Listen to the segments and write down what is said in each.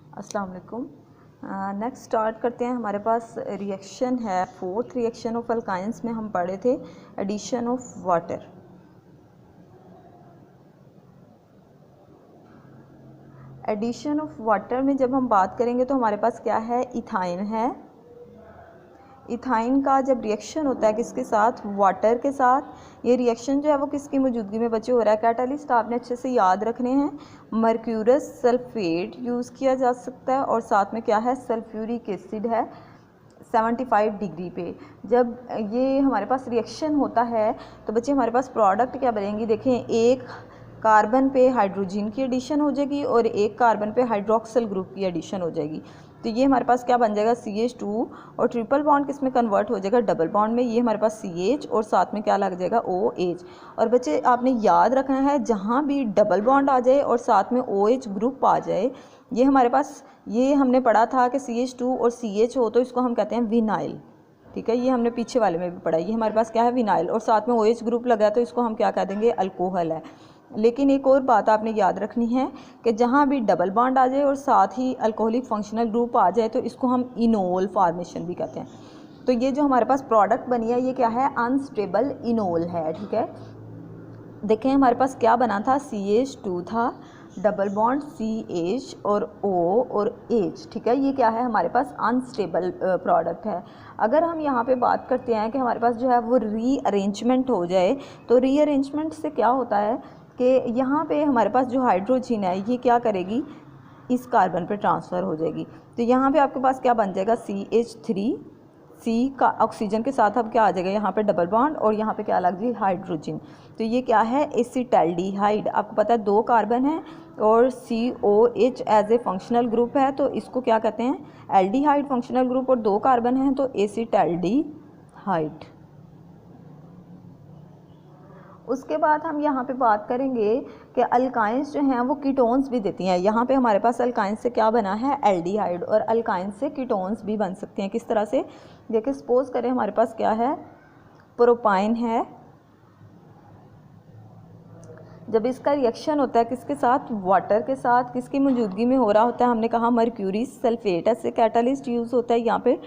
अस्सलाम वालेकुम। Next start करते हैं। हमारे पास रिएक्शन है, फोर्थ रिएक्शन ऑफ अल्काइंस में हम पढ़े थे addition of water. Addition of water में जब हम बात करेंगे तो हमारे पास क्या है, इथाइन है। इथाइन का जब रिएक्शन होता है किसके साथ, वाटर के साथ, ये रिएक्शन जो है वो किसकी मौजूदगी में बच्चे हो रहा है, कैटालिस्ट आपने अच्छे से याद रखने हैं। मर्क्यूरस सल्फेट यूज़ किया जा सकता है और साथ में क्या है, सल्फ्यूरिक एसिड है 75 डिग्री पे। जब ये हमारे पास रिएक्शन होता है तो बच्चे हमारे पास प्रोडक्ट क्या बनेंगी, देखें, एक कार्बन पे हाइड्रोजन की एडिशन हो जाएगी और एक कार्बन पे हाइड्रोक्सिल ग्रुप की एडिशन हो जाएगी। तो ये हमारे पास क्या बन जाएगा, CH2, और ट्रिपल बॉन्ड किस में कन्वर्ट हो जाएगा, डबल बॉन्ड में। ये हमारे पास CH और साथ में क्या लग जाएगा, OH। और बच्चे आपने याद रखना है, जहाँ भी डबल बॉन्ड आ जाए और साथ में OH ग्रुप आ जाए, ये हमारे पास, ये हमने पढ़ा था कि CH2 और CH हो तो इसको हम कहते हैं विनाइल। ठीक है, ये हमने पीछे वाले में भी पढ़ा। ये हमारे पास क्या है, विनाइल, और साथ में OH ग्रुप लगा तो इसको हम क्या कह देंगे, अल्कोहल है। लेकिन एक और बात आपने याद रखनी है कि जहाँ भी डबल बॉन्ड आ जाए और साथ ही अल्कोहलिक फंक्शनल ग्रुप आ जाए तो इसको हम इनोल फॉर्मेशन भी कहते हैं। तो ये जो हमारे पास प्रोडक्ट बनी है ये क्या है, अनस्टेबल इनोल है। ठीक है, देखें हमारे पास क्या बना था, CH2 था, डबल बॉन्ड CH और O और H। ठीक है, ये क्या है, हमारे पास अनस्टेबल प्रोडक्ट है। अगर हम यहाँ पे बात करते हैं कि हमारे पास जो है वो रीअरेंजमेंट हो जाए, तो रीअरेंजमेंट से क्या होता है कि यहाँ पे हमारे पास जो हाइड्रोजन है ये क्या करेगी, इस कार्बन पे ट्रांसफ़र हो जाएगी। तो यहाँ पे आपके पास क्या बन जाएगा, CH3, C का ऑक्सीजन के साथ अब क्या आ जाएगा, यहाँ पे डबल बॉन्ड और यहाँ पे क्या लग जाएगी, हाइड्रोजन। तो ये क्या है, एसिटाल्डिहाइड। आपको पता है 2 कार्बन है और COH as a functional group है, तो इसको क्या कहते हैं, एल्डिहाइड फंक्शनल ग्रुप, और 2 कार्बन हैं तो एसिटाल्डिहाइड। उसके बाद हम यहाँ पे बात करेंगे कि अल्काइंस जो हैं वो कीटोन्स भी देती हैं। यहाँ पे हमारे पास अल्काइंस से क्या बना है, एल्डिहाइड, और अल्काइंस से कीटोन्स भी बन सकते हैं। किस तरह से, देखिए सपोज करें हमारे पास क्या है, प्रोपाइन है। जब इसका रिएक्शन होता है किसके साथ, वाटर के साथ, किसकी मौजूदगी में हो रहा होता है, हमने कहा mercury sulphate as a catalyst use होता है, यहाँ पे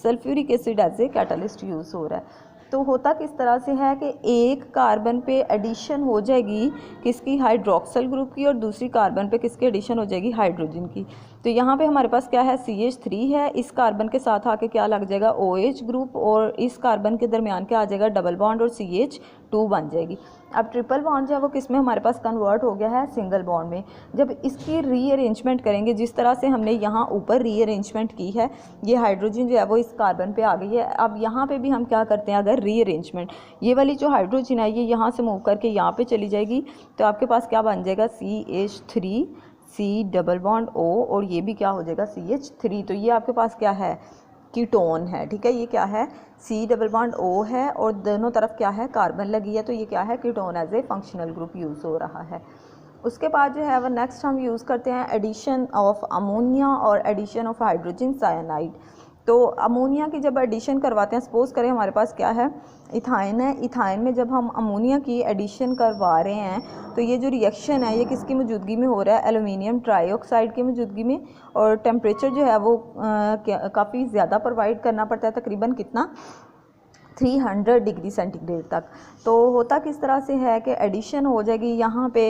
sulphuric acid as a catalyst use हो रहा है। तो होता किस तरह से है कि एक कार्बन पे एडिशन हो जाएगी किसकी, हाइड्रोक्सिल ग्रुप की, और दूसरी कार्बन पे किसकी एडिशन हो जाएगी, हाइड्रोजन की। तो यहाँ पे हमारे पास क्या है, CH3 है, इस कार्बन के साथ आके क्या लग जाएगा, OH ग्रुप, और इस कार्बन के दरमियान क्या आ जाएगा, डबल बॉन्ड, और CH2 बन जाएगी। अब ट्रिपल बॉन्ड जो है वो किस में हमारे पास कन्वर्ट हो गया है, सिंगल बॉन्ड में। जब इसकी रीअरेंजमेंट करेंगे, जिस तरह से हमने यहाँ ऊपर रीअरेंजमेंट की है, ये हाइड्रोजन जो है वो इस कार्बन पे आ गई है। अब यहाँ पे भी हम क्या करते हैं, अगर रीअरेंजमेंट, ये वाली जो हाइड्रोजन है ये यहाँ से मूव करके यहाँ पे चली जाएगी, तो आपके पास क्या बन जाएगा, CH3, C double bond O, और ये भी क्या हो जाएगा, CH3। तो ये आपके पास क्या है, कीटोन है। ठीक है, ये क्या है, C डबल बॉन्ड O है और दोनों तरफ क्या है, कार्बन लगी है, तो ये क्या है, ketone as a functional group use हो रहा है। उसके बाद जो है वो नेक्स्ट हम यूज़ करते हैं एडिशन ऑफ अमोनिया और एडिशन ऑफ हाइड्रोजन साइनाइड। तो अमोनिया की जब एडिशन करवाते हैं, सपोज करें हमारे पास क्या है, इथाइन है। इथाइन में जब हम अमोनिया की एडिशन करवा रहे हैं तो ये जो रिएक्शन है ये किसकी मौजूदगी में हो रहा है, एल्युमिनियम ट्राईऑक्साइड की मौजूदगी में, और टेम्परेचर जो है वो काफ़ी ज़्यादा प्रोवाइड करना पड़ता है, तकरीबन कितना, 300 डिग्री सेंटीग्रेड तक। तो होता किस तरह से है कि एडिशन हो जाएगी, यहाँ पे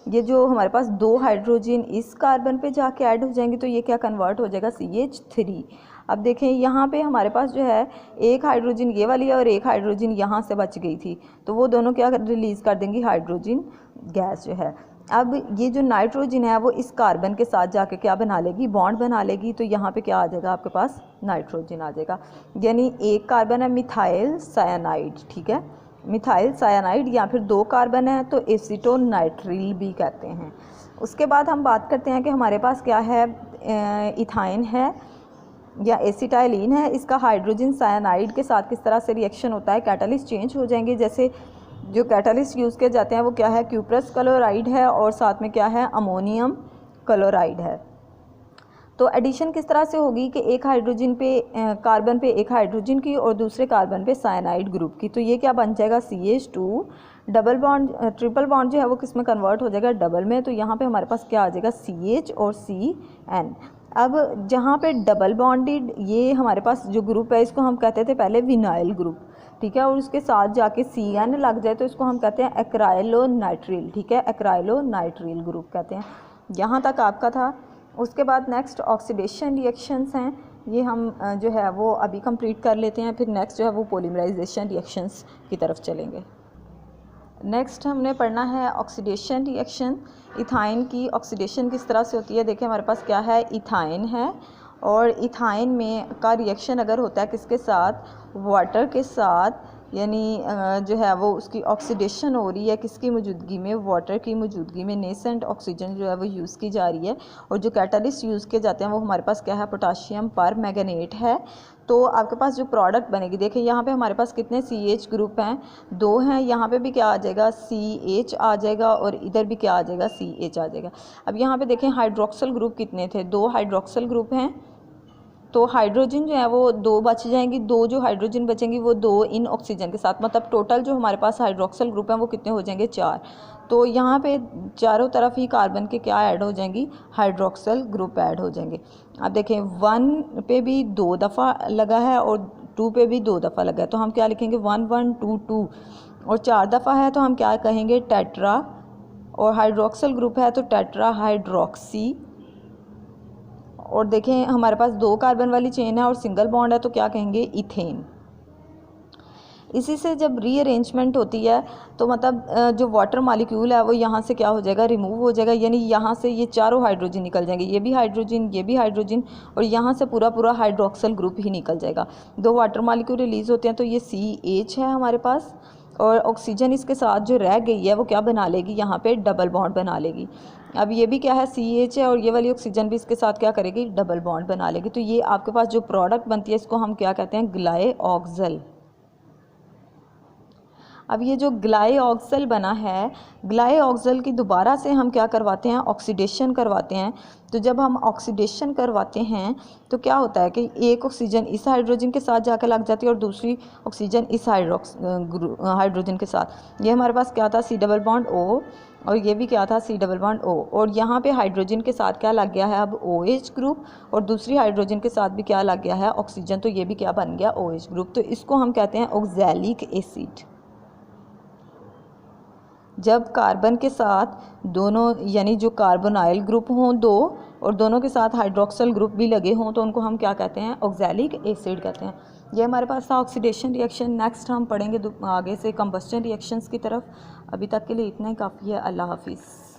ये जो हमारे पास 2 हाइड्रोजन इस कार्बन पे जाके ऐड हो जाएंगे, तो ये क्या कन्वर्ट हो जाएगा, CH3। अब देखें यहाँ पे हमारे पास जो है एक हाइड्रोजन ये वाली है और एक हाइड्रोजन यहाँ से बच गई थी, तो वो दोनों क्या रिलीज़ कर देंगी, हाइड्रोजन गैस जो है। अब ये जो नाइट्रोजन है वो इस कार्बन के साथ जाके क्या बना लेगी, बॉन्ड बना लेगी, तो यहाँ पे क्या आ जाएगा, आपके पास नाइट्रोजन आ जाएगा। यानी एक कार्बन है मिथाइल साइनाइड। ठीक है, मिथाइल साइनाइड, या फिर 2 कार्बन है तो एसीटोनाइट्रिल भी कहते हैं। उसके बाद हम बात करते हैं कि हमारे पास क्या है, इथाइन है या एसिटाइलिन है, इसका हाइड्रोजन साइनाइड के साथ किस तरह से रिएक्शन होता है, कैटालिस्ट चेंज हो जाएंगे। जैसे जो कैटालिस्ट यूज़ किए जाते हैं वो क्या है, क्यूप्रस क्लोराइड है और साथ में क्या है, अमोनियम क्लोराइड है। तो एडिशन किस तरह से होगी कि एक हाइड्रोजन पे कार्बन पे एक हाइड्रोजन की और दूसरे कार्बन पे साइनाइड ग्रुप की, तो ये क्या बन जाएगा, CH2 double bond, triple bond जो है वो किस में कन्वर्ट हो जाएगा, डबल में। तो यहाँ पे हमारे पास क्या आ जाएगा, CH और CN। अब जहाँ पे डबल बॉन्डेड ये हमारे पास जो ग्रुप है इसको हम कहते थे पहले विनाइल ग्रुप, ठीक है, और उसके साथ जाके CN लग जाए तो इसको हम कहते हैं एक्राइलोनाइट्रिल, ठीक है, एक्राइलोनाइट्रिल ग्रुप कहते हैं। यहाँ तक आपका था। उसके बाद नेक्स्ट ऑक्सीडेशन रिएक्शंस हैं, ये हम जो है वो अभी कंप्लीट कर लेते हैं, फिर नेक्स्ट जो है वो पॉलीमराइजेशन रिएक्शंस की तरफ चलेंगे। नेक्स्ट हमने पढ़ना है ऑक्सीडेशन रिएक्शन। इथाइन की ऑक्सीडेशन किस तरह से होती है। देखिए हमारे पास क्या है, इथाइन है, और इथाइन में का रिएक्शन अगर होता है किसके साथ, वाटर के साथ, यानी जो है वो उसकी ऑक्सीडेशन हो रही है किसकी मौजूदगी में, वाटर की मौजूदगी में। नेसेंट ऑक्सीजन जो है वो यूज़ की जा रही है, और जो कैटलिस्ट यूज़ किए जाते हैं वो हमारे पास क्या है, पोटाशियम परमैंगनेट है। तो आपके पास जो प्रोडक्ट बनेगी, देखिए यहाँ पे हमारे पास कितने CH ग्रुप हैं, 2 हैं, यहाँ पे भी क्या आ जाएगा, CH आ जाएगा, और इधर भी क्या आ जाएगा, CH आ जाएगा। अब यहाँ पे देखें हाइड्रोक्सल ग्रुप कितने थे, 2 हाइड्रोक्सल ग्रुप हैं, तो हाइड्रोजन जो है वो 2 बच जाएंगी, 2 जो हाइड्रोजन बचेंगी वो 2 इन ऑक्सीजन के साथ, मतलब टोटल जो हमारे पास हाइड्रोक्सल ग्रुप हैं वो कितने हो जाएंगे, 4। तो यहाँ पे चारों तरफ ही कार्बन के क्या ऐड हो जाएंगी, हाइड्रोक्सल ग्रुप ऐड हो जाएंगे। अब देखें 1 पे भी 2 दफ़ा लगा है और 2 पे भी 2 दफ़ा लगा है, तो हम क्या लिखेंगे, 1 1 2 2, और 4 दफ़ा है तो हम क्या कहेंगे, टेट्रा, और हाइड्रोक्सल ग्रुप है तो टेट्रा हाइड्रोक्सी। और देखें हमारे पास 2 कार्बन वाली चेन है और सिंगल बॉन्ड है तो क्या कहेंगे, इथेन। इसी से जब रीअरेंजमेंट होती है तो मतलब जो वाटर मॉलिक्यूल है वो यहाँ से क्या हो जाएगा, रिमूव हो जाएगा, यानी यहाँ से ये चारों हाइड्रोजन निकल जाएंगे, ये भी हाइड्रोजन, ये भी हाइड्रोजन, और यहाँ से पूरा पूरा हाइड्रोक्सल ग्रुप ही निकल जाएगा। 2 वाटर मॉलिक्यूल रिलीज़ होते हैं तो ये CH है हमारे पास, और ऑक्सीजन इसके साथ जो रह गई है वो क्या बना लेगी, यहाँ पे डबल बॉन्ड बना लेगी। अब ये भी क्या है, CH है, और ये वाली ऑक्सीजन भी इसके साथ क्या करेगी, डबल बॉन्ड बना लेगी। तो ये आपके पास जो प्रोडक्ट बनती है इसको हम क्या कहते हैं, ग्लाइऑक्सल। अब ये जो ग्लाइऑक्सल बना है, ग्लाइऑक्सल की दोबारा से हम क्या करवाते हैं, ऑक्सीडेशन करवाते हैं। तो जब हम ऑक्सीडेशन करवाते हैं तो क्या होता है कि एक ऑक्सीजन इस हाइड्रोजन के साथ जाकर लग जाती है और दूसरी ऑक्सीजन इस हाइड्रोजन के साथ। ये हमारे पास क्या था, C डबल बॉन्ड O, और ये भी क्या था, C डबल बॉन्ड O, और यहाँ पे हाइड्रोजन के साथ क्या लग गया है अब, OH ग्रुप, और दूसरी हाइड्रोजन के साथ भी क्या लग गया है, ऑक्सीजन, तो ये भी क्या बन गया, OH ग्रुप। तो इसको हम कहते हैं ऑक्सैलिक एसिड। जब कार्बन के साथ दोनों, यानी जो कार्बोनाइल ग्रुप हों 2, और दोनों के साथ हाइड्रोक्सल ग्रुप भी लगे हों तो उनको हम क्या कहते हैं, ऑक्सैलिक एसिड कहते हैं। ये हमारे पास था ऑक्सीडेशन रिएक्शन। नेक्स्ट हम पढ़ेंगे आगे से कंबस्टन रिएक्शंस की तरफ। अभी तक के लिए इतना ही काफ़ी है। अल्लाह हाफिज़।